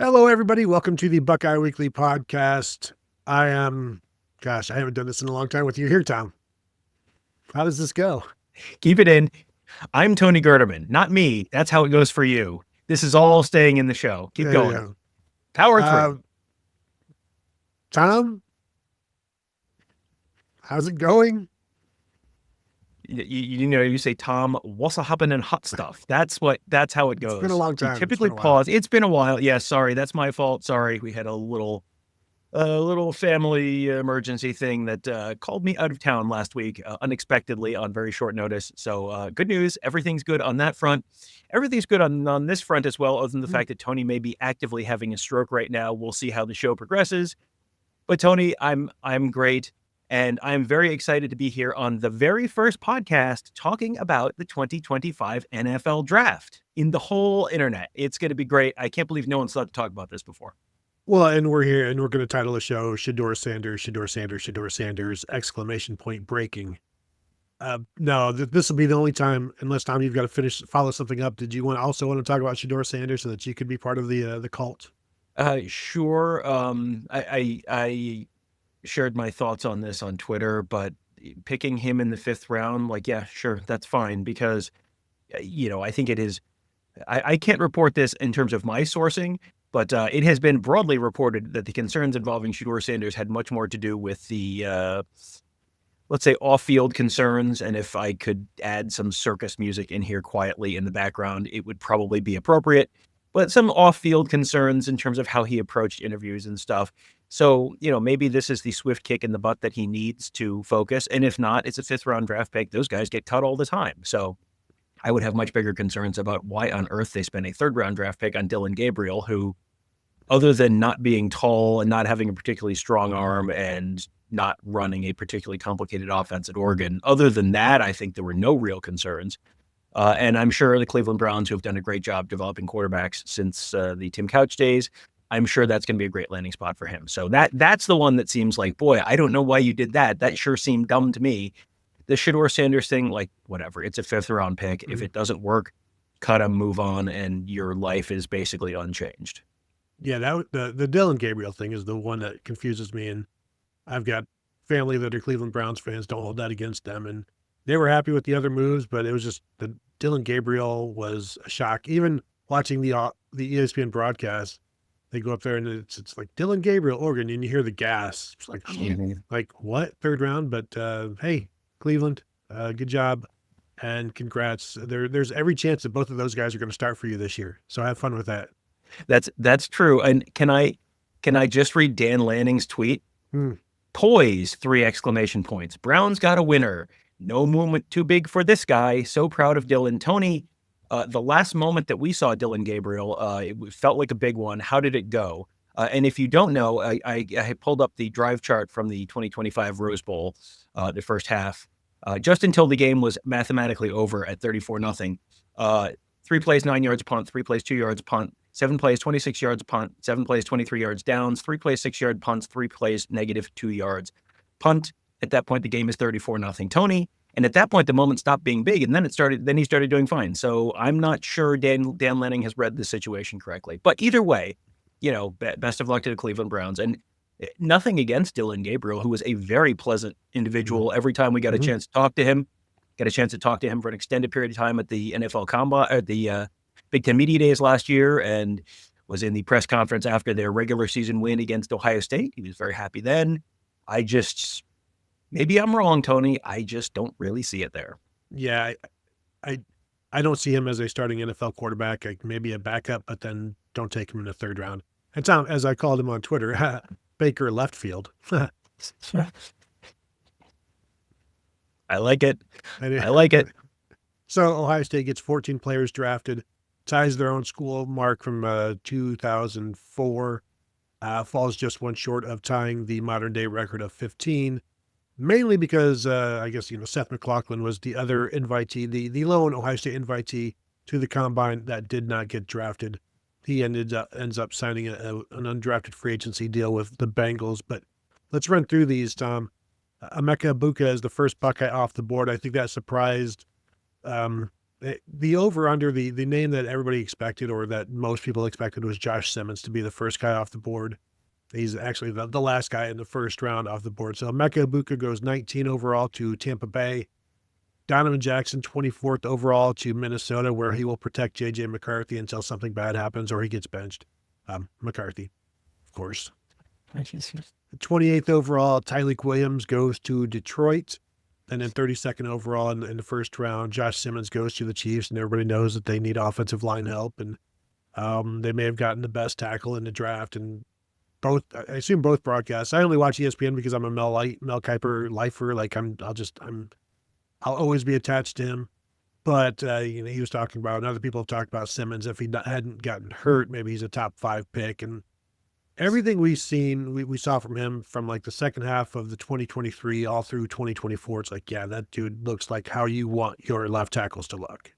Hello, everybody. Welcome to the Buckeye Weekly Podcast. I haven't done this in a long time with you here, Tom. How does this go? Keep it in. I'm Tony Gerdeman, not me. That's how it goes for you. This is all staying in the show. Keep going. Go. Power through. Tom, how's it going? You say, Tom, what's happening hot stuff? That's how it goes. It's been a long time. You typically pause. It's been a while. Yeah, sorry. That's my fault. Sorry. We had a little family emergency thing that called me out of town last week unexpectedly on very short notice. So good news. Everything's good on that front. Everything's good on this front as well, other than the fact that Tony may be actively having a stroke right now. We'll see how the show progresses. But Tony, I'm great. And I'm very excited to be here on the very first podcast talking about the 2025 NFL Draft in the whole internet. It's going to be great. I can't believe no one's thought to talk about this before. Well, and we're here, and we're going to title the show Shedeur Sanders, Shedeur Sanders, Shedeur Sanders, exclamation point breaking. No, this will be the only time, unless, Tom, you've got to follow something up. Did you also want to talk about Shedeur Sanders so that you could be part of the cult? Sure. I shared my thoughts on this on Twitter, but picking him in the 5th round, yeah, sure, that's fine, because, I think it is, I can't report this in terms of my sourcing, but it has been broadly reported that the concerns involving Shedeur Sanders had much more to do with the, let's say, off-field concerns, and if I could add some circus music in here quietly in the background, it would probably be appropriate, but some off-field concerns in terms of how he approached interviews and stuff. So, maybe this is the swift kick in the butt that he needs to focus. And if not, it's a 5th round draft pick. Those guys get cut all the time. So I would have much bigger concerns about why on earth they spent a 3rd round draft pick on Dillon Gabriel, who, other than not being tall and not having a particularly strong arm and not running a particularly complicated offense at Oregon, other than that, I think there were no real concerns. And I'm sure the Cleveland Browns, who have done a great job developing quarterbacks since the Tim Couch days, I'm sure that's going to be a great landing spot for him. So that's the one that seems like, boy, I don't know why you did that. That sure seemed dumb to me. The Shedeur Sanders thing, whatever. It's a 5th round pick. If it doesn't work, cut him, move on, and your life is basically unchanged. Yeah, the Dillon Gabriel thing is the one that confuses me. And I've got family that are Cleveland Browns fans. Don't hold that against them. And they were happy with the other moves, but it was just the Dillon Gabriel was a shock. Even watching the ESPN broadcast, they go up there and it's like Dillon Gabriel, Oregon, and you hear the gas. It's like what? 3rd round? But hey, Cleveland, good job and congrats. There's every chance that both of those guys are going to start for you this year. So have fun with that. That's true. And can I just read Dan Lanning's tweet? Poise! 3 exclamation points. Browns got a winner. No moment too big for this guy. So proud of Dillon. Tony, the last moment that we saw Dillon Gabriel, it felt like a big one. How did it go? And if you don't know, I pulled up the drive chart from the 2025 Rose Bowl, the first half, just until the game was mathematically over at 34-0. 3 plays, 9 yards punt, 3 plays, 2 yards punt, 7 plays, 26 yards punt, 7 plays, 23 yards downs, 3 plays, 6-yard punts, 3 plays, -2 yards punt. At that point, the game is 34-0 Tony. And at that point, the moment stopped being big, and then he started doing fine. So I'm not sure Dan Lanning has read the situation correctly. But either way, best of luck to the Cleveland Browns. And nothing against Dillon Gabriel, who was a very pleasant individual. Every time we got a chance to talk to him, for an extended period of time at the NFL Combine, at the Big Ten Media Days last year, and was in the press conference after their regular season win against Ohio State. He was very happy then. Maybe I'm wrong, Tony. I just don't really see it there. Yeah, I don't see him as a starting NFL quarterback. Maybe a backup, but then don't take him in the 3rd round. And Tom, as I called him on Twitter, Baker left field. I like it. I like it. So Ohio State gets 14 players drafted, ties their own school mark from 2004, falls just one short of tying the modern day record of 15. Mainly because I guess, Seth McLaughlin was the other invitee, the lone Ohio State invitee to the Combine that did not get drafted. He ends up signing an undrafted free agency deal with the Bengals. But let's run through these, Tom. Emeka is the first Buckeye off the board. I think that surprised The over-under, the name that everybody expected or that most people expected was Josh Simmons to be the first guy off the board. He's actually the last guy in the first round off the board. So Emeka Egbuka goes 19 overall to Tampa Bay. Donovan Jackson, 24th overall to Minnesota, where he will protect J.J. McCarthy until something bad happens or he gets benched. McCarthy, of course. 28th overall, Tyleik Williams goes to Detroit. And then 32nd overall in the first round, Josh Simmons goes to the Chiefs, and everybody knows that they need offensive line help. And they may have gotten the best tackle in the draft. And I assume both broadcasts. I only watch ESPN because I'm a Mel Kiper lifer. Like I'll always be attached to him. But he was talking about, and other people have talked about Simmons. If he hadn't gotten hurt, maybe he's a top 5 pick. And everything we've seen, we saw from him from like the second half of the 2023 all through 2024. It's like, yeah, that dude looks like how you want your left tackles to look.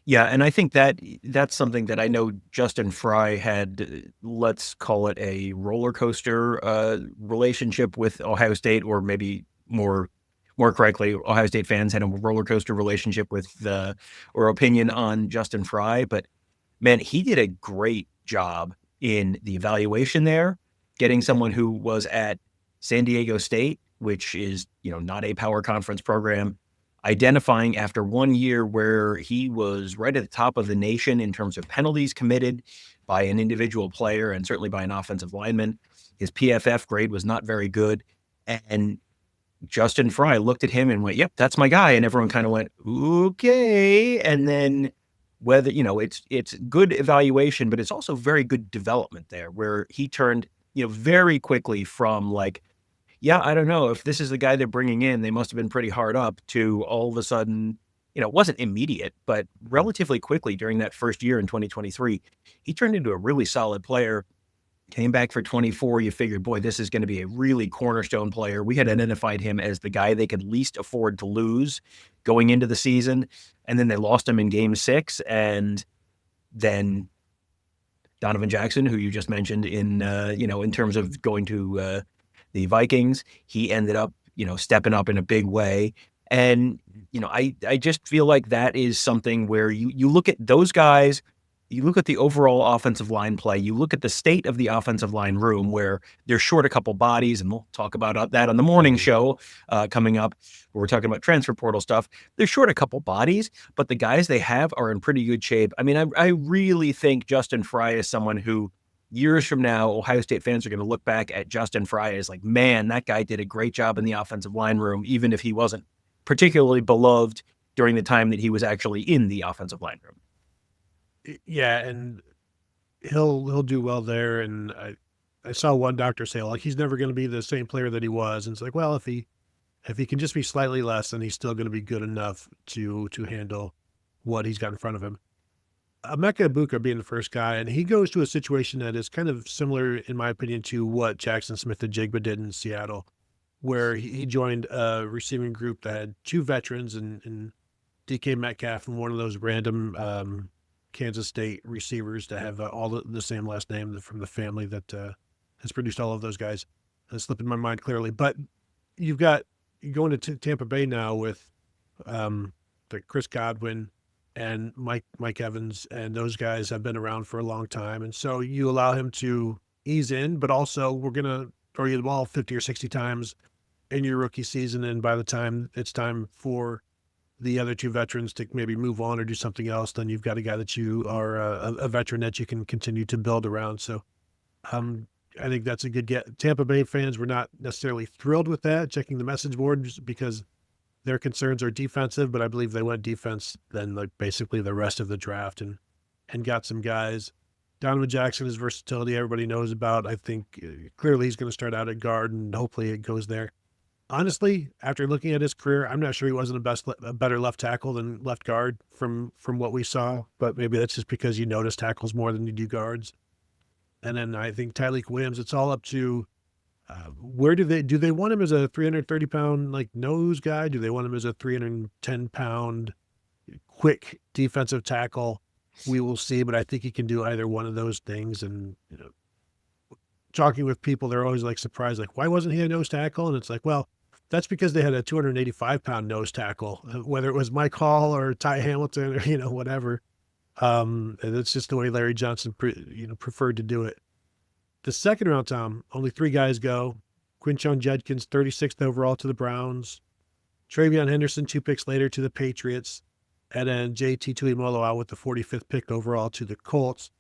Yeah, and I think that's something that I know Justin Frye had, let's call it a roller coaster relationship with Ohio State, or maybe more correctly, Ohio State fans had a roller coaster relationship with or opinion on Justin Frye. But man, he did a great job in the evaluation there, getting someone who was at San Diego State, which is, not a power conference program, identifying after 1 year where he was right at the top of the nation in terms of penalties committed by an individual player and certainly by an offensive lineman. His PFF grade was not very good. And Justin Frye looked at him and went, yep, that's my guy. And everyone kind of went, okay. And then whether, it's good evaluation, but it's also very good development there, where he turned, very quickly from like, yeah, I don't know if this is the guy they're bringing in, they must have been pretty hard up, to all of a sudden, it wasn't immediate, but relatively quickly during that first year in 2023, he turned into a really solid player. Came back for 24. You figured, boy, this is going to be a really cornerstone player. We had identified him as the guy they could least afford to lose going into the season. And then they lost him in game 6. And then Donovan Jackson, who you just mentioned in terms of going to the Vikings, he ended up, stepping up in a big way. And, I just feel like that is something where you look at those guys, you look at the overall offensive line play, you look at the state of the offensive line room where they're short a couple bodies, and we'll talk about that on the morning show coming up, where we're talking about transfer portal stuff. They're short a couple bodies, but the guys they have are in pretty good shape. I mean, I really think Justin Frye is someone who, years from now, Ohio State fans are going to look back at Justin Frye as like, man, that guy did a great job in the offensive line room, even if he wasn't particularly beloved during the time that he was actually in the offensive line room. Yeah, and he'll do well there. And I saw one doctor say, like, he's never going to be the same player that he was. And it's like, well, if he can just be slightly less, then he's still going to be good enough to handle what he's got in front of him. Emeka Egbuka being the first guy, and he goes to a situation that is kind of similar, in my opinion, to what Jackson Smith-Njigba did in Seattle, where he joined a receiving group that had 2 veterans and DK Metcalf and one of those random Kansas State receivers that have all the same last name from the family that has produced all of those guys. That's slipping my mind clearly. But you're going to Tampa Bay now with the Chris Godwin and Mike Evans, and those guys have been around for a long time. And so you allow him to ease in, but also we're going to throw you the ball 50 or 60 times in your rookie season. And by the time it's time for the other 2 veterans to maybe move on or do something else, then you've got a guy that you are a veteran that you can continue to build around. So I think that's a good get. Tampa Bay fans were not necessarily thrilled with that, checking the message board, just because their concerns are defensive, but I believe they went defense then like basically the rest of the draft and got some guys. Donovan Jackson, his versatility, everybody knows about. I think clearly he's going to start out at guard, and hopefully it goes there. Honestly, after looking at his career, I'm not sure he wasn't a better left tackle than left guard from what we saw, but maybe that's just because you notice tackles more than you do guards. And then I think Tyleik Williams, it's all up to where do they want him as a 330-pound like nose guy? Do they want him as a 310-pound quick defensive tackle? We will see, but I think he can do either one of those things. And talking with people, they're always like surprised, like, why wasn't he a nose tackle? And it's like, well, that's because they had a 285-pound nose tackle, whether it was Mike Hall or Ty Hamilton or, whatever. And that's just the way Larry Johnson, preferred to do it. The second round, Tom, only 3 guys go. Quinshon Judkins, 36th overall to the Browns. Travion Henderson, 2 picks later to the Patriots. And then JT Tuimoloau with the 45th pick overall to the Colts.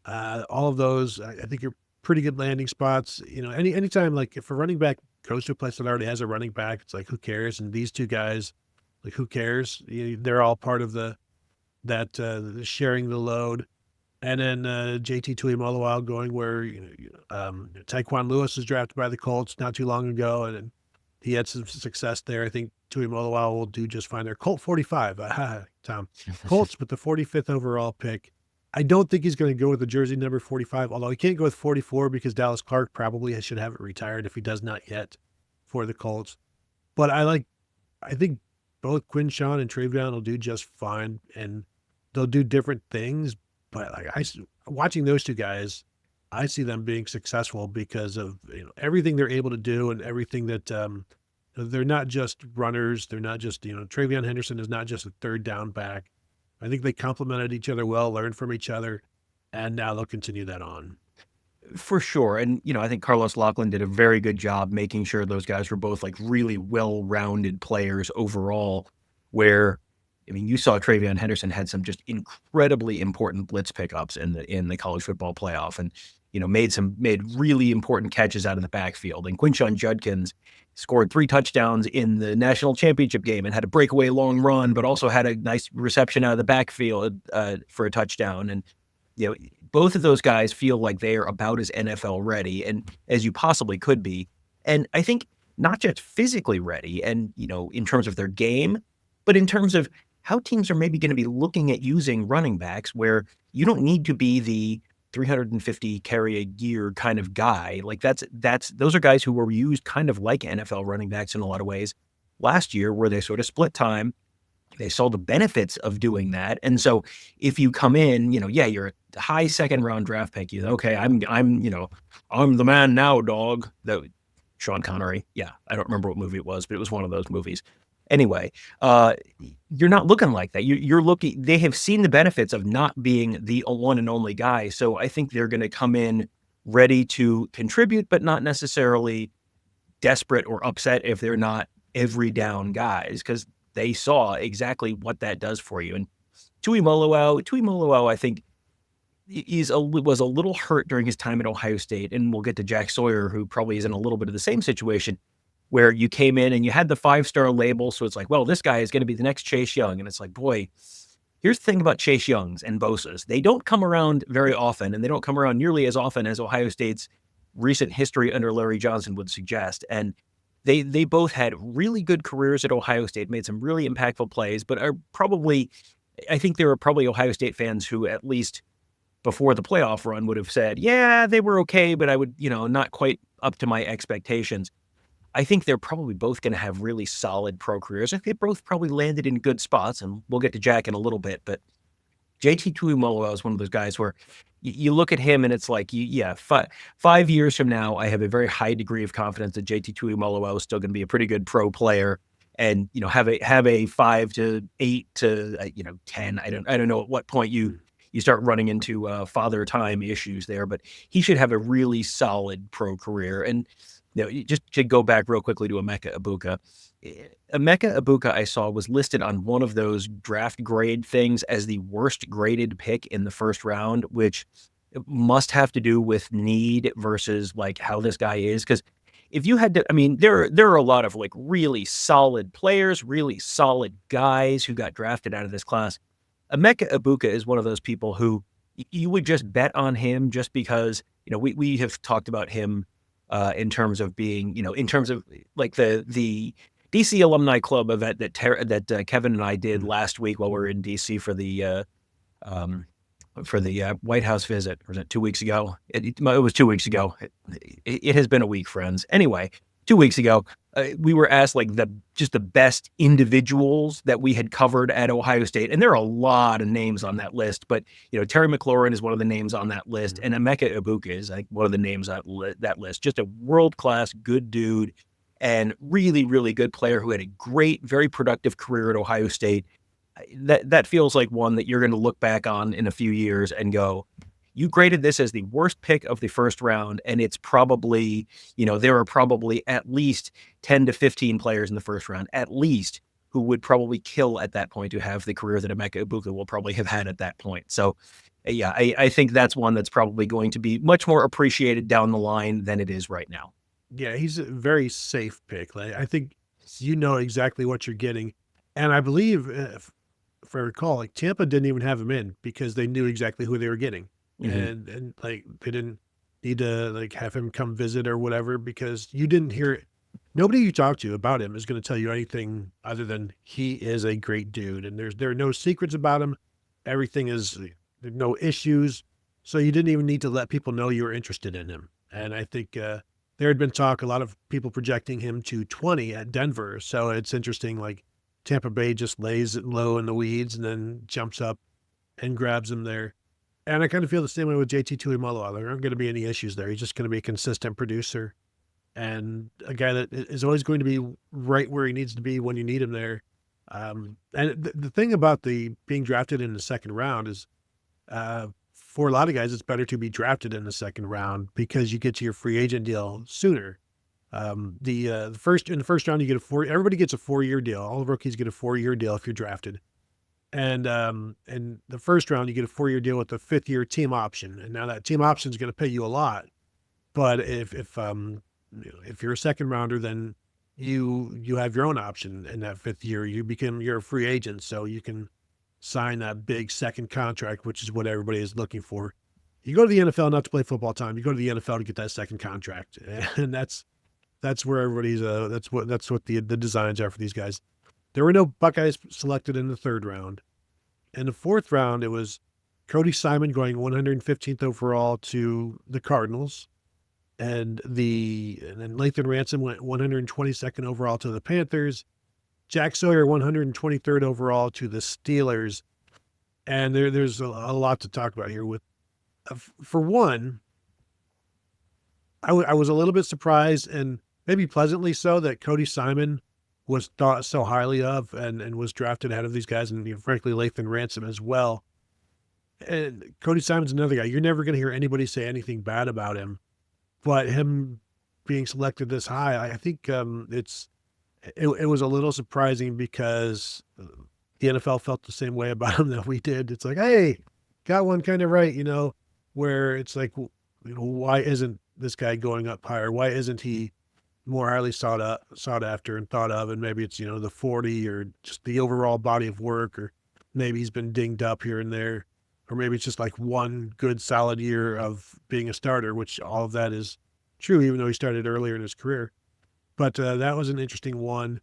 All of those, I think, are pretty good landing spots. Anytime, like, if a running back goes to a place that already has a running back, it's like, who cares? And these 2 guys, like, who cares? They're all part of the sharing the load. And then JT Tuimoloau going where Tyquan Lewis was drafted by the Colts not too long ago, and he had some success there. I think Tuimoloau will do just fine there. Colt 45, Tom. Colts with the 45th overall pick. I don't think he's going to go with the jersey number 45, although he can't go with 44 because Dallas Clark probably should have it retired if he does not yet for the Colts. But I think both Quinshon and Travion will do just fine, and they'll do different things. But watching those 2 guys, I see them being successful because of everything they're able to do and everything that they're not just runners. They're not just Travion Henderson is not just a third down back. I think they complemented each other well, learned from each other, and now they'll continue that on. For sure. And, I think Carlos Lachlan did a very good job making sure those guys were both like really well-rounded players overall, where, you saw Travion Henderson had some just incredibly important blitz pickups in the college football playoff, and made really important catches out of the backfield. And Quinshon Judkins scored 3 touchdowns in the national championship game and had a breakaway long run, but also had a nice reception out of the backfield for a touchdown. And both of those guys feel like they are about as NFL ready and as you possibly could be. And I think not just physically ready and in terms of their game, but in terms of how teams are maybe going to be looking at using running backs, where you don't need to be the 350 carry a year kind of guy. Like those are guys who were used kind of like NFL running backs in a lot of ways last year, where they sort of split time. They saw the benefits of doing that. And so if you come in, you're a high 2nd round draft pick, okay, I'm the man now, dog. Sean Connery. Yeah. I don't remember what movie it was, but it was one of those movies. Anyway, you're not looking like that. You're looking, they have seen the benefits of not being the one and only guy. So I think they're going to come in ready to contribute, but not necessarily desperate or upset if they're not every down guys, because they saw exactly what that does for you. And Tuimoloau, I think, was a little hurt during his time at Ohio State. And we'll get to Jack Sawyer, who probably is in a little bit of the same situation, where you came in and you had the 5-star label. So it's like, well, this guy is going to be the next Chase Young. And it's like, boy, here's the thing about Chase Youngs and Bosa's. They don't come around very often, and they don't come around nearly as often as Ohio State's recent history under Larry Johnson would suggest. And they both had really good careers at Ohio State, made some really impactful plays, but I think there were probably Ohio State fans who, at least before the playoff run, would have said, yeah, they were okay, but I would, not quite up to my expectations. I think they're probably both going to have really solid pro careers. I think they both probably landed in good spots, and we'll get to Jack in a little bit. But JT Tuimoloau is one of those guys where you look at him and it's like, 5 years from now, I have a very high degree of confidence that JT Tuimoloau is still going to be a pretty good pro player, and have a 5 to 8 to 10. I don't know at what point you start running into father time issues there, but he should have a really solid pro career. And just to go back real quickly to Emeka Egbuka, I saw was listed on one of those draft grade things as the worst graded pick in the first round, which must have to do with need versus like how this guy is. Because if you had to, there are a lot of like really solid players, really solid guys who got drafted out of this class. Emeka Egbuka is one of those people who you would just bet on him just because, we have talked about him in terms of being, in terms of like the DC Alumni Club event that Kevin and I did last week while we were in DC for the White House visit. Or was it 2 weeks ago? It was 2 weeks ago. It has been a week, friends. Anyway, 2 weeks ago, we were asked like the best individuals that we had covered at Ohio State. And there are a lot of names on that list, but Terry McLaurin is one of the names on that list. And Emeka Egbuka is like one of the names on that list. Just a world-class, good dude. and really, really good player who had a great, very productive career at Ohio State. That feels like one that you're going to look back on in a few years and go, you graded this as the worst pick of the first round, and it's probably, there are probably at least 10 to 15 players in the first round, at least, who would probably kill at that point to have the career that Emeka Egbuka will probably have had at that point. So, yeah, I think that's one that's probably going to be much more appreciated down the line than it is right now. Yeah, he's a very safe pick. Like, I think you know exactly what you're getting. And I believe, if I recall, like Tampa didn't even have him in because they knew exactly who they were getting. Mm-hmm. And like they didn't need to like have him come visit or whatever because you didn't hear nobody you talk to about him is going to tell you anything other than he is a great dude and there are no secrets about him. Everything is there's no issues. So you didn't even need to let people know you were interested in him. And I think there had been talk, a lot of people projecting him to 20 at Denver. So it's interesting, like Tampa Bay just lays it low in the weeds and then jumps up and grabs him there. And I kind of feel the same way with JT Tuimoloau. There aren't going to be any issues there. He's just going to be a consistent producer and a guy that is always going to be right where he needs to be when you need him there. And the thing about the being drafted in the second round is for a lot of guys, it's better to be drafted in the second round because you get to your free agent deal sooner. In the first round, you get everybody gets a 4-year deal. All the rookies get a 4-year deal if you're drafted. And in the first round, you get a 4-year deal with a 5th-year team option. And now that team option is going to pay you a lot. But if you're a second rounder, then you have your own option in that 5th year. You're a free agent, so you can sign that big second contract, which is what everybody is looking for. You go to the NFL not to play football time. You go to the NFL to get that second contract, and that's where everybody's. That's what the designs are for these guys. There were no Buckeyes selected in the 3rd round. In the 4th round, it was Cody Simon going 115th overall to the Cardinals. And then Lathan Ransom went 122nd overall to the Panthers. Jack Sawyer 123rd overall to the Steelers. And there's a lot to talk about here. For one, I was a little bit surprised and maybe pleasantly so that Cody Simon was thought so highly of and was drafted ahead of these guys, and frankly, Lathan Ransom as well. And Cody Simon's another guy. You're never going to hear anybody say anything bad about him, but him being selected this high, I think it was a little surprising because the NFL felt the same way about him that we did. It's like, hey, got one kind of right, where it's like, why isn't this guy going up higher? Why isn't he more highly sought after and thought of? And maybe it's, the 40 or just the overall body of work, or maybe he's been dinged up here and there, or maybe it's just like one good solid year of being a starter, which all of that is true, even though he started earlier in his career. But that was an interesting one.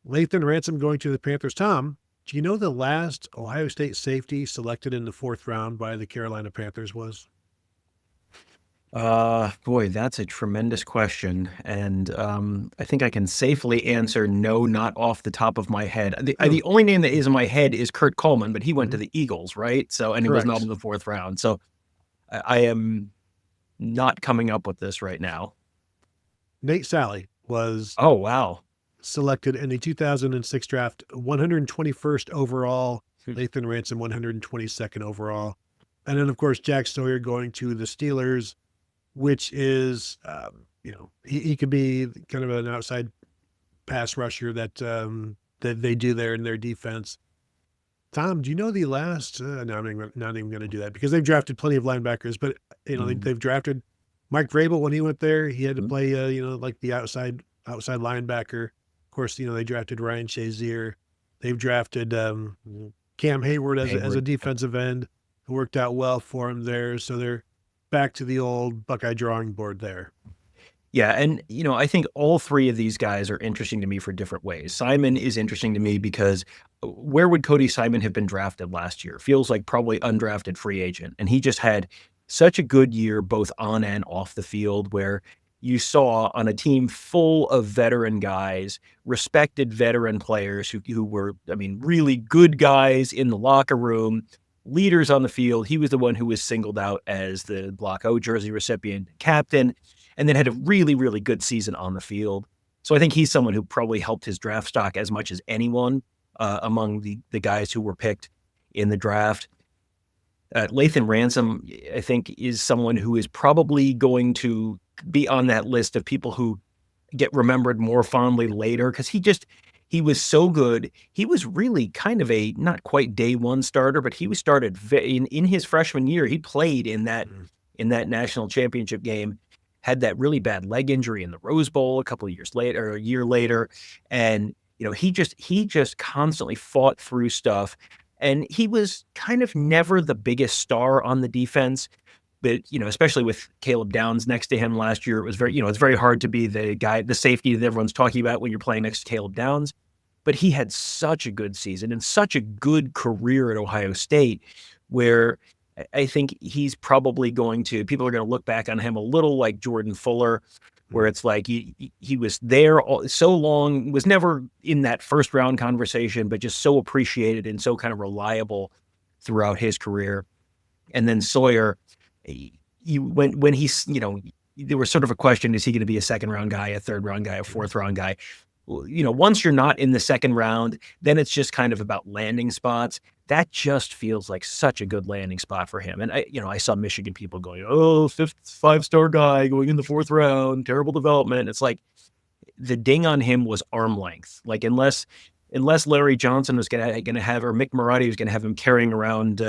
Lathan Ransom going to the Panthers. Tom, do you know the last Ohio State safety selected in the 4th round by the Carolina Panthers was? Boy, that's a tremendous question. And I think I can safely answer no, not off the top of my head. The only name that is in my head is Kurt Coleman, but he went to the Eagles, right? So, and he was not in the 4th round. So I am not coming up with this right now. Nate Sally was oh wow selected in the 2006 draft, 121st overall. Lathan Ransom 122nd overall. And then, of course, Jack Sawyer going to the Steelers, which is, he could be kind of an outside pass rusher that they do there in their defense. Tom, do you know the last? No, I'm not even going to do that because they've drafted plenty of linebackers, but they've drafted Mike Vrabel when he went there. He had to play, like the outside linebacker. Of course, they drafted Ryan Shazier. They've drafted Cam Hayward as a defensive end. It worked out well for him there. So they're back to the old Buckeye drawing board there. Yeah, and, I think all three of these guys are interesting to me for different ways. Simon is interesting to me because where would Cody Simon have been drafted last year? Feels like probably undrafted free agent. And he just had such a good year both on and off the field where you saw on a team full of veteran guys, respected veteran players who were, really good guys in the locker room, leaders on the field. He was the one who was singled out as the Block O jersey recipient, captain, and then had a really, really good season on the field. So I think he's someone who probably helped his draft stock as much as anyone among the guys who were picked in the draft. Lathan Ransom, I think, is someone who is probably going to be on that list of people who get remembered more fondly later, because he was so good. He was really kind of a not quite day one starter, but he was started in his freshman year. He played in that national championship game, had that really bad leg injury in the Rose Bowl a couple of years later, or a year later, and he just constantly fought through stuff. And he was kind of never the biggest star on the defense, but especially with Caleb Downs next to him last year, it was it's very hard to be the safety that everyone's talking about when you're playing next to Caleb Downs. But he had such a good season and such a good career at Ohio State, where I think he's probably people are going to look back on him a little like Jordan Fuller, where it's like he was there so long, was never in that first round conversation, but just so appreciated and so kind of reliable throughout his career. And then Sawyer, when he's, there was sort of a question, is he going to be a second round guy, a third round guy, a fourth round guy? Once you're not in the second round, then it's just kind of about landing spots. That just feels like such a good landing spot for him. And I saw Michigan people going, "Oh, five-star guy going in the fourth round, terrible development." It's like the ding on him was arm length. Like unless Larry Johnson was going to have, or Mick Marotti was going to have him carrying around,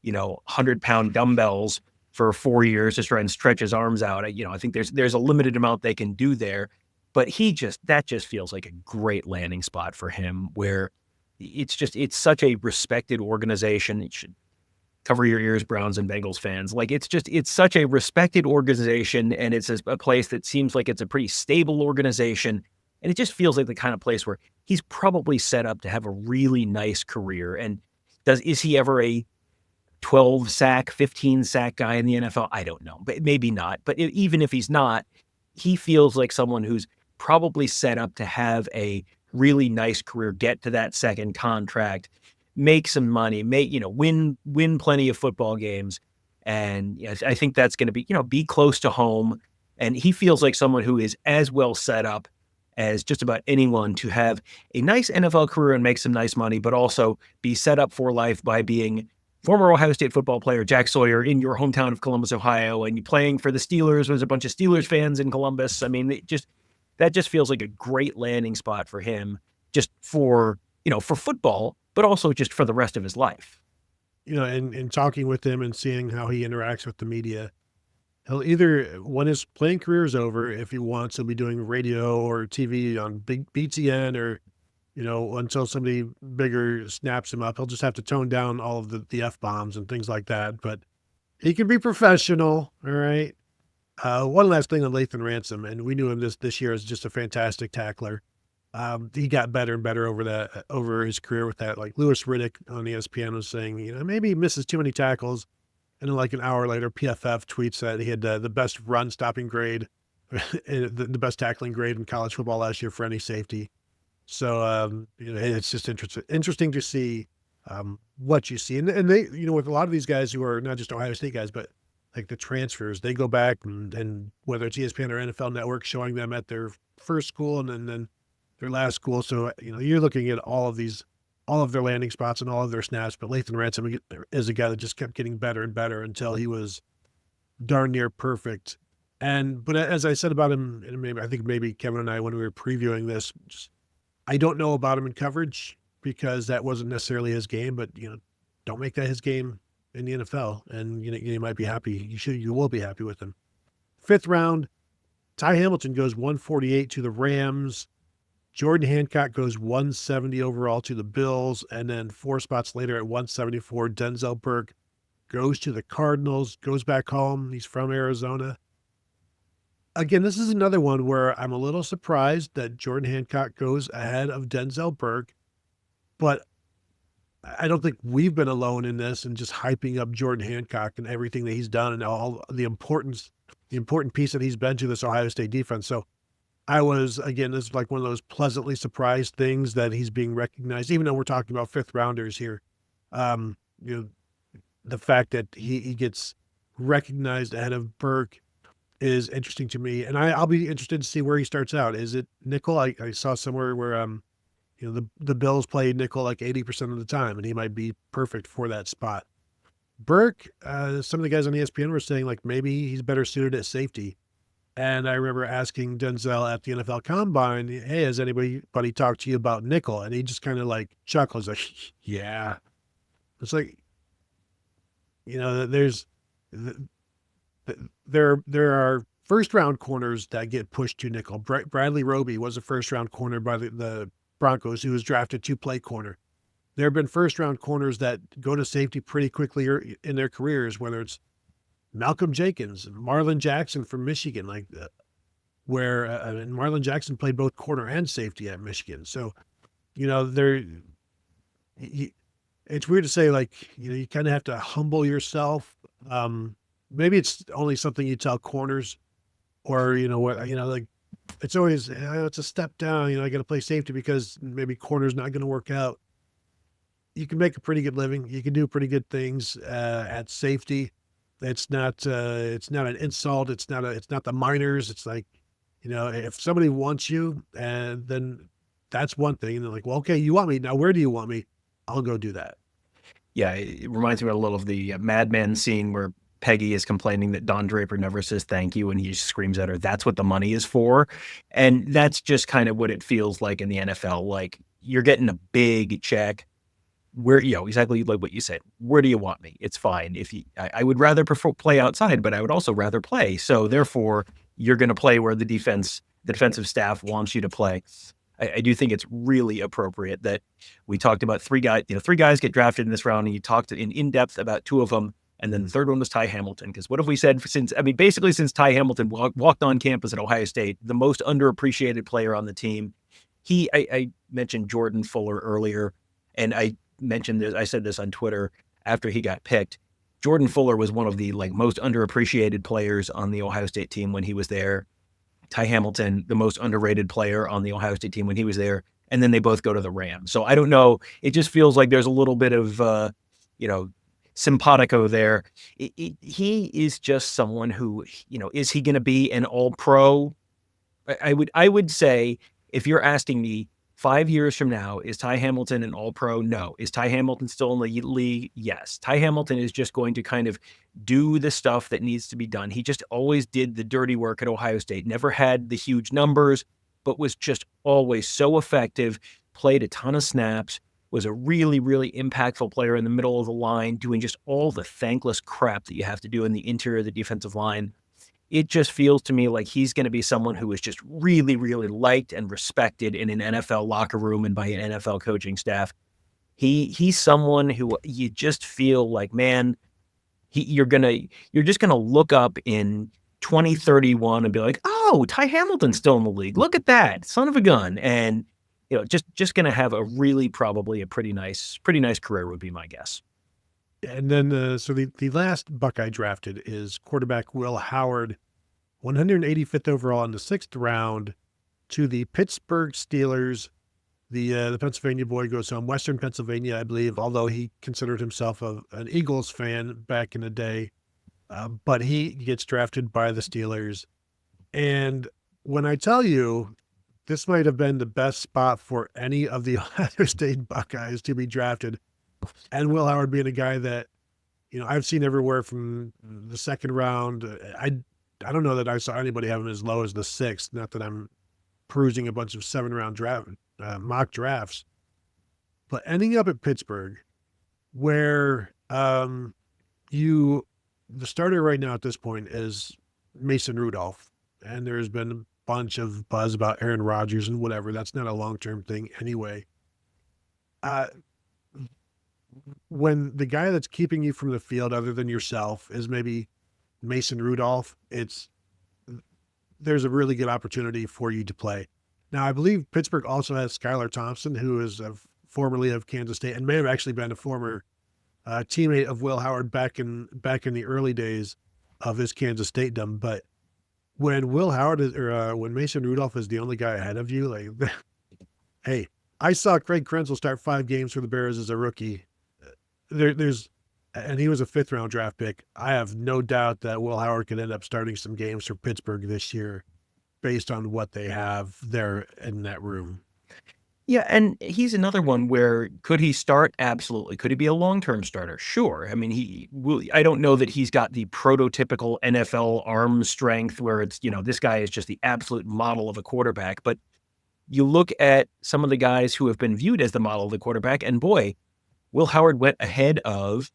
100-pound dumbbells for 4 years to try and stretch his arms out. I think there's a limited amount they can do there, but that just feels like a great landing spot for him, where it's such a respected organization. It should cover your ears, Browns and Bengals fans. Like it's such a respected organization, and it's a place that seems like it's a pretty stable organization. And it just feels like the kind of place where he's probably set up to have a really nice career. And is he ever a 12 sack, 15 sack guy in the NFL? I don't know, but maybe not. But even if he's not, he feels like someone who's probably set up to have a really nice career, get to that second contract, make some money, win plenty of football games. And I think that's going to be close to home. And he feels like someone who is as well set up as just about anyone to have a nice NFL career and make some nice money, but also be set up for life by being former Ohio State football player Jack Sawyer in your hometown of Columbus, Ohio, and you playing for the Steelers. There's a bunch of Steelers fans in Columbus. I mean, that just feels like a great landing spot for him, just for football, but also just for the rest of his life. And talking with him and seeing how he interacts with the media, he'll either, when his playing career is over, if he wants, he'll be doing radio or TV on big BTN, or, until somebody bigger snaps him up. He'll just have to tone down all of the F-bombs and things like that. But he can be professional, all right? One last thing on Lathan Ransom, and we knew him this year as just a fantastic tackler. He got better and better over his career with that. Like Lewis Riddick on ESPN was saying, maybe he misses too many tackles. And then like an hour later, PFF tweets that he had the best run stopping grade, the best tackling grade in college football last year for any safety. So, it's just interesting to see what you see. And they, with a lot of these guys who are not just Ohio State guys, but like the transfers, they go back and whether it's ESPN or NFL Network showing them at their first school and then their last school. So, you're looking at all of their landing spots and all of their snaps, but Lathan Ransom is a guy that just kept getting better and better until he was darn near perfect. But as I said about him, and I think maybe Kevin and I, when we were previewing this, I don't know about him in coverage because that wasn't necessarily his game, but don't make that his game in the NFL, and you might be happy. You will be happy with him. Fifth round, Ty Hamilton goes 148 to the Rams. Jordan Hancock goes 170 overall to the Bills, and then 4 spots later at 174, Denzel Burke goes to the Cardinals, goes back home. He's from Arizona. Again, this is another one where I'm a little surprised that Jordan Hancock goes ahead of Denzel Burke, but I don't think we've been alone in this and just hyping up Jordan Hancock and everything that he's done and all the important piece that he's been to this Ohio State defense. So this is like one of those pleasantly surprised things that he's being recognized, even though we're talking about fifth rounders here. The fact that he gets recognized ahead of Burke. is interesting to me, and I'll be interested to see where he starts out. Is it nickel? I saw somewhere where the Bills play nickel like 80% of the time, and he might be perfect for that spot. Burke, some of the guys on ESPN were saying like maybe he's better suited at safety. And I remember asking Denzel at the NFL Combine, "Hey, has anybody talked to you about nickel?" And he just kind of like chuckles, like, "Yeah." It's like, there's there are first round corners that get pushed to nickel. Bradley Roby was a first round corner by the Broncos, who was drafted to play corner. There have been first round corners that go to safety pretty quickly in their careers, whether it's Malcolm Jenkins and Marlon Jackson from Michigan, like where and Marlon Jackson played both corner and safety at Michigan. So, there it's weird to say, like, you kind of have to humble yourself. Maybe it's only something you tell corners, or like it's always it's a step down. I got to play safety because maybe corner's not going to work out. You can make a pretty good living. You can do pretty good things at safety. It's not an insult. It's not the minors. It's like, if somebody wants you, and then that's one thing. And they're like, well, okay, you want me now. Where do you want me? I'll go do that. Yeah, it reminds me a little of the Mad Men scene where Peggy is complaining that Don Draper never says thank you, and he just screams at her, "That's what the money is for." And that's just kind of what it feels like in the NFL. Like, you're getting a big check. Where, exactly like what you said. Where do you want me? It's fine. I would rather prefer play outside, but I would also rather play. So therefore, you're going to play where the defensive staff wants you to play. I do think it's really appropriate that we talked about three guys get drafted in this round, and you talked in depth about two of them. And then the third one was Ty Hamilton. Because what have we said since Ty Hamilton walked on campus at Ohio State, the most underappreciated player on the team. I mentioned Jordan Fuller earlier, and I mentioned this. I said this on Twitter after he got picked. Jordan Fuller was one of the most underappreciated players on the Ohio State team when he was there. Ty Hamilton, the most underrated player on the Ohio State team when he was there. And then they both go to the Rams. So I don't know. It just feels like there's a little bit of, simpatico there. He is just someone who, is he going to be an all-pro? I would say, if you're asking me 5 years from now, is Ty Hamilton an all-pro? No. Is Ty Hamilton still in the league? Yes. Ty Hamilton is just going to kind of do the stuff that needs to be done. He just always did the dirty work at Ohio State, never had the huge numbers, but was just always so effective, played a ton of snaps, was a really, really impactful player in the middle of the line, doing just all the thankless crap that you have to do in the interior of the defensive line. It just feels to me like he's going to be someone who is just really, really liked and respected in an NFL locker room and by an NFL coaching staff. He's someone who you just feel like, man, you're just going to look up in 2031 and be like, oh, Ty Hamilton's still in the league. Look at that, son of a gun. And, just going to have probably a pretty nice career would be my guess. And then, so the last Buckeye drafted is quarterback Will Howard, 185th overall in the 6th round, to the Pittsburgh Steelers. The Pennsylvania boy goes from Western Pennsylvania, I believe, although he considered himself an Eagles fan back in the day. But he gets drafted by the Steelers. And when I tell you, this might have been the best spot for any of the Ohio State Buckeyes to be drafted. And Will Howard being a guy that, I've seen everywhere from the 2nd round. I don't know that I saw anybody have him as low as the 6th. Not that I'm perusing a bunch of 7-round mock drafts, but ending up at Pittsburgh, where the starter right now at this point is Mason Rudolph, and there's been a bunch of buzz about Aaron Rodgers and whatever. That's not a long-term thing anyway. When the guy that's keeping you from the field other than yourself is maybe Mason Rudolph, there's a really good opportunity for you to play. Now, I believe Pittsburgh also has Skylar Thompson, who is formerly of Kansas State and may have actually been a former teammate of Will Howard back in the early days of his Kansas State-dom. But when Will Howard when Mason Rudolph is the only guy ahead of you, like, hey, I saw Craig Krenzel start 5 games for the Bears as a rookie. There's and he was a 5th-round draft pick. I have no doubt that Will Howard could end up starting some games for Pittsburgh this year based on what they have there in that room. Yeah, and he's another one where could he start? Absolutely. Could he be a long-term starter? Sure. I mean, he will. I don't know that he's got the prototypical NFL arm strength where it's, this guy is just the absolute model of a quarterback. But you look at some of the guys who have been viewed as the model of the quarterback, and boy, Will Howard went ahead of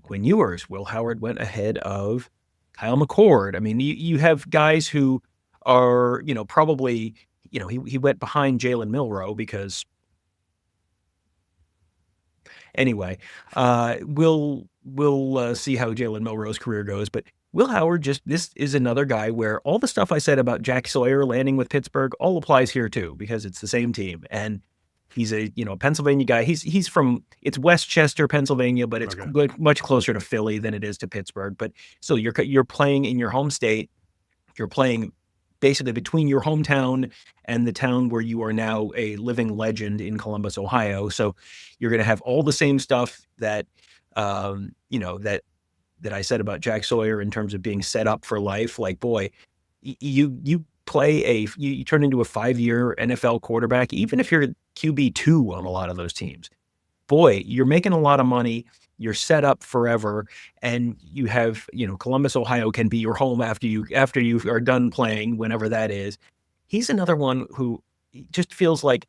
Quinn Ewers. Will Howard went ahead of Kyle McCord. I mean, you have guys who are, probably, he went behind Jalen Milroe because anyway, we'll see how Jalen Milroe's career goes. But Will Howard, this is another guy where all the stuff I said about Jack Sawyer landing with Pittsburgh all applies here too, because it's the same team. And he's a, Pennsylvania guy. He's from, it's Westchester, Pennsylvania, but it's much closer to Philly than it is to Pittsburgh. But still, you're playing in your home state. You're playing basically between your hometown and the town where you are now a living legend in Columbus, Ohio. So you're going to have all the same stuff that, that I said about Jack Sawyer in terms of being set up for life. Like, boy, you turn into a 5-year NFL quarterback, even if you're QB2 on a lot of those teams. Boy, you're making a lot of money. You're set up forever, and you have, Columbus, Ohio can be your home after you are done playing, whenever that is. He's another one who just feels like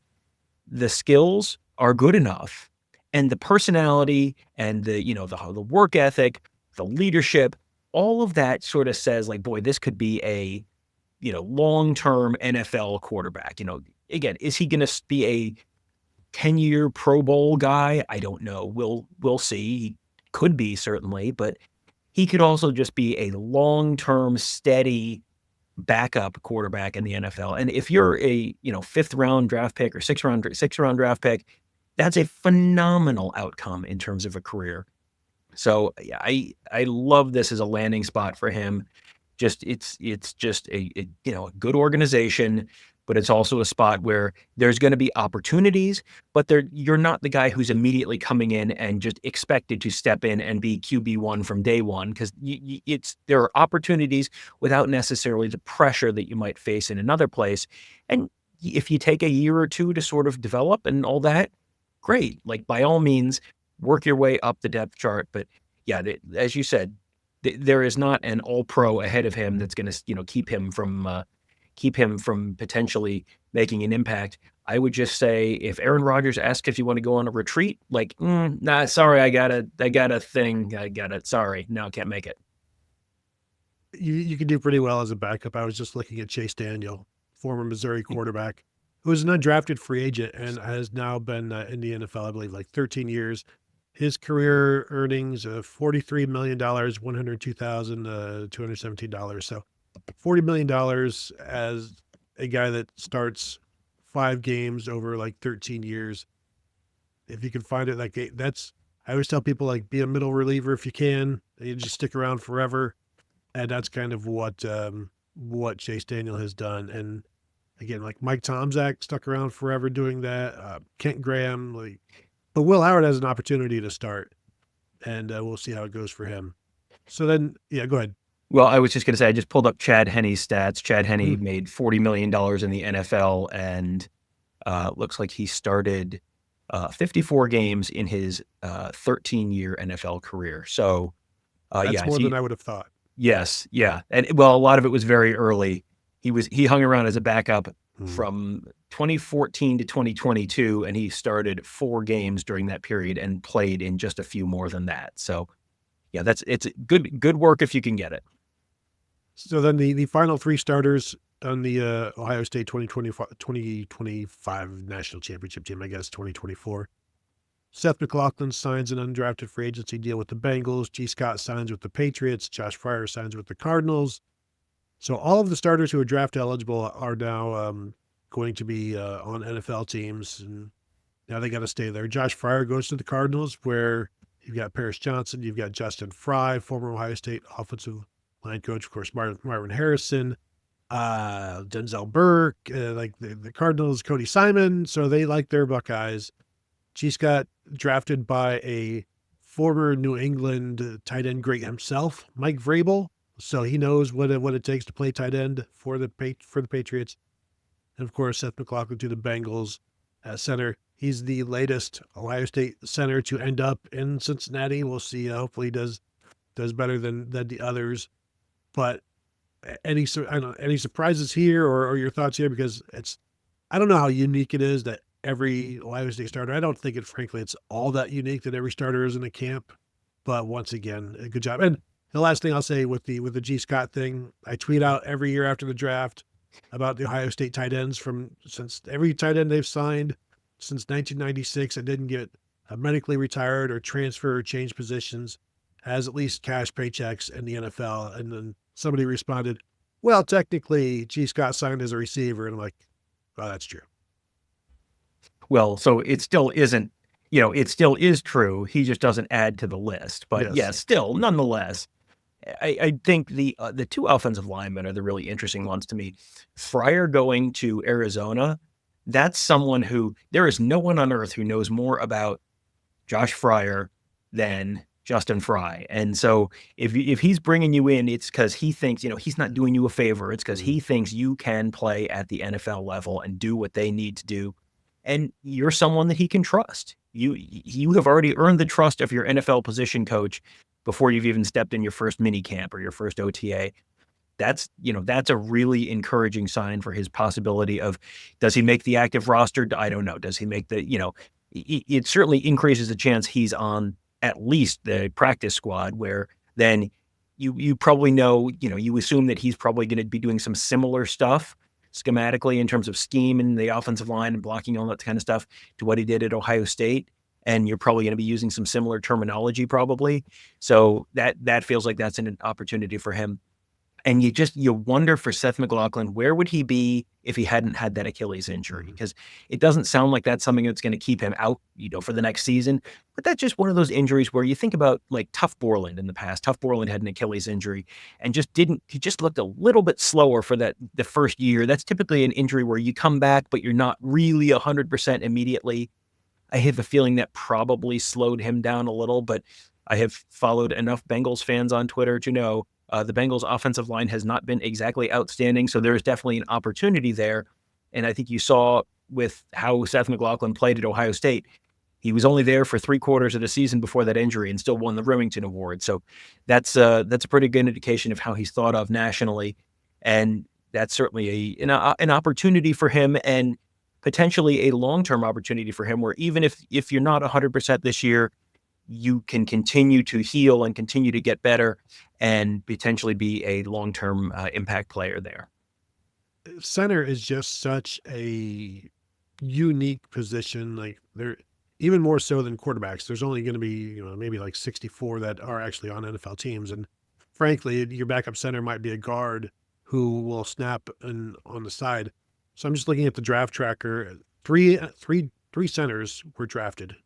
the skills are good enough, and the personality and the work ethic, the leadership, all of that sort of says like, boy, this could be a, long-term NFL quarterback. Again, is he going to be a 10-year Pro Bowl guy? I don't know. We'll see. He could be, certainly, but he could also just be a long-term, steady backup quarterback in the NFL. And if you're a 5th-round draft pick or 6th-round draft pick, that's a phenomenal outcome in terms of a career. So I love this as a landing spot for him. It's just a good organization, but it's also a spot where there's going to be opportunities, but you're not the guy who's immediately coming in and just expected to step in and be QB1 from day one, because there are opportunities without necessarily the pressure that you might face in another place. And if you take a year or two to sort of develop and all that, great. Like, by all means, work your way up the depth chart. But yeah, as you said, there is not an all-pro ahead of him that's going to, keep him from potentially making an impact. I would just say, if Aaron Rodgers asks if you want to go on a retreat, like, nah, sorry, I got a thing. Sorry, no, I can't make it. You can do pretty well as a backup. I was just looking at Chase Daniel, former Missouri quarterback, who was an undrafted free agent and has now been in the NFL, I believe, like 13 years. His career earnings, $43 million, $102,217. So $40 million as a guy that starts 5 games over like 13 years. If you can find it, like, I always tell people, like, be a middle reliever if you can. You just stick around forever. And that's kind of what Chase Daniel has done. And again, like Mike Tomczak stuck around forever doing that. Kent Graham, but Will Howard has an opportunity to start, and we'll see how it goes for him. So then, yeah, go ahead. Well, I was just going to say, I just pulled up Chad Henne's stats. Chad Henne made $40 million in the NFL, and looks like he started 54 games in his 13-year NFL career. So, that's more than I would have thought. Yes, yeah, and well, a lot of it was very early. He hung around as a backup from 2014 to 2022, and he started 4 games during that period and played in just a few more than that. So, yeah, it's good work if you can get it. So then the final 3 starters on the Ohio State 2025 national championship team, I guess 2024. Seth McLaughlin signs an undrafted free agency deal with the Bengals. G. Scott signs with the Patriots. Josh Fryar signs with the Cardinals. So all of the starters who are draft eligible are now going to be on NFL teams, and now they got to stay there. Josh Fryar goes to the Cardinals, where you've got Paris Johnson, you've got Justin Frye, former Ohio State offensive line coach, of course, Marvin Harrison, Denzel Burke, like the Cardinals, Cody Simon. So they like their Buckeyes. G. Scott drafted by a former New England tight end great himself, Mike Vrabel. So he knows what it takes to play tight end for the Patriots. And of course, Seth McLaughlin to the Bengals at center. He's the latest Ohio State center to end up in Cincinnati. We'll see. Hopefully he does better than the others. But any surprises here or your thoughts here? Because I don't know how unique it is that every Ohio State starter, I don't think it's all that unique that every starter is in a camp. But once again, a good job. And the last thing I'll say with the G. Scott thing, I tweet out every year after the draft about the Ohio State tight ends since every tight end they've signed since 1996 and didn't get medically retired or transfer or change positions has at least cash paychecks in the NFL. And then somebody responded, well, technically G. Scott signed as a receiver. And I'm like, well, that's true. Well, so it still isn't, it still is true. He just doesn't add to the list. But yes, still, nonetheless, I think the two offensive linemen are the really interesting ones to me. Fryer going to Arizona, that's someone who there is no one on earth who knows more about Josh Fryar than Justin Frye. And so if he's bringing you in, it's because he thinks, he's not doing you a favor. It's because he thinks you can play at the NFL level and do what they need to do. And you're someone that he can trust. You have already earned the trust of your NFL position coach before you've even stepped in your first mini camp or your first OTA. That's a really encouraging sign for his possibility of, does he make the active roster? I don't know. Does he make it certainly increases the chance he's on at least the practice squad, where then you probably you assume that he's probably going to be doing some similar stuff schematically in terms of scheme and the offensive line and blocking, all that kind of stuff, to what he did at Ohio State. And you're probably going to be using some similar terminology probably. So that feels like that's an opportunity for him. And you wonder for Seth McLaughlin, where would he be if he hadn't had that Achilles injury? Because it doesn't sound like that's something that's going to keep him out, for the next season. But that's just one of those injuries where you think about like Tuff Borland in the past. Tuff Borland had an Achilles injury and he just looked a little bit slower for the first year. That's typically an injury where you come back, but you're not really 100% immediately. I have a feeling that probably slowed him down a little, but I have followed enough Bengals fans on Twitter to know the Bengals offensive line has not been exactly outstanding. So there's definitely an opportunity there. And I think you saw with how Seth McLaughlin played at Ohio State, he was only there for 3/4 of the season before that injury and still won the Remington Award. So that's a pretty good indication of how he's thought of nationally. And that's certainly an opportunity for him, and potentially a long-term opportunity for him, where even if you're not 100% this year, you can continue to heal and continue to get better and potentially be a long-term impact player there. Center is just such a unique position. Like, they're even more so than quarterbacks. There's only going to be, maybe like 64 that are actually on NFL teams. And frankly, your backup center might be a guard who will snap on the side. So I'm just looking at the draft tracker. Three centers were drafted,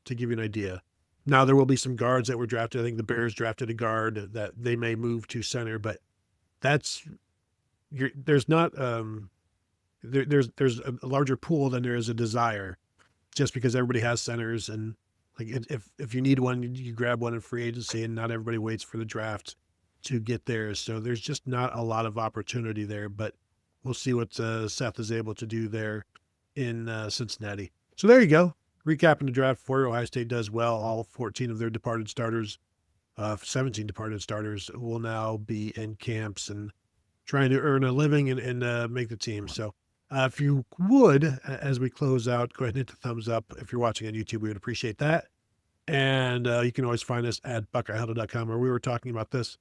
to give you an idea. Now, there will be some guards that were drafted. I think the Bears drafted a guard that they may move to center, but there's not there's a larger pool than there is a desire, just because everybody has centers. And like, if you need one, you grab one in free agency, and not everybody waits for the draft to get theirs. So there's just not a lot of opportunity there, but we'll see what Seth is able to do there in Cincinnati. So there you go. Recapping the draft for you. Ohio State does well. All 14 of their departed starters, 17 departed starters, will now be in camps and trying to earn a living and make the team. So if you would, as we close out, go ahead and hit the thumbs up. If you're watching on YouTube, we would appreciate that. And you can always find us at BuckeyeHuddle.com, where we were talking about this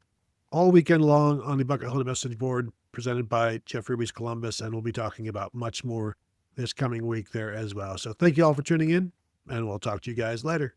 all weekend long on the Buckeye Huddle message board presented by Jeff Ruby's Columbus, and we'll be talking about much more this coming week there as well. So thank you all for tuning in, and we'll talk to you guys later.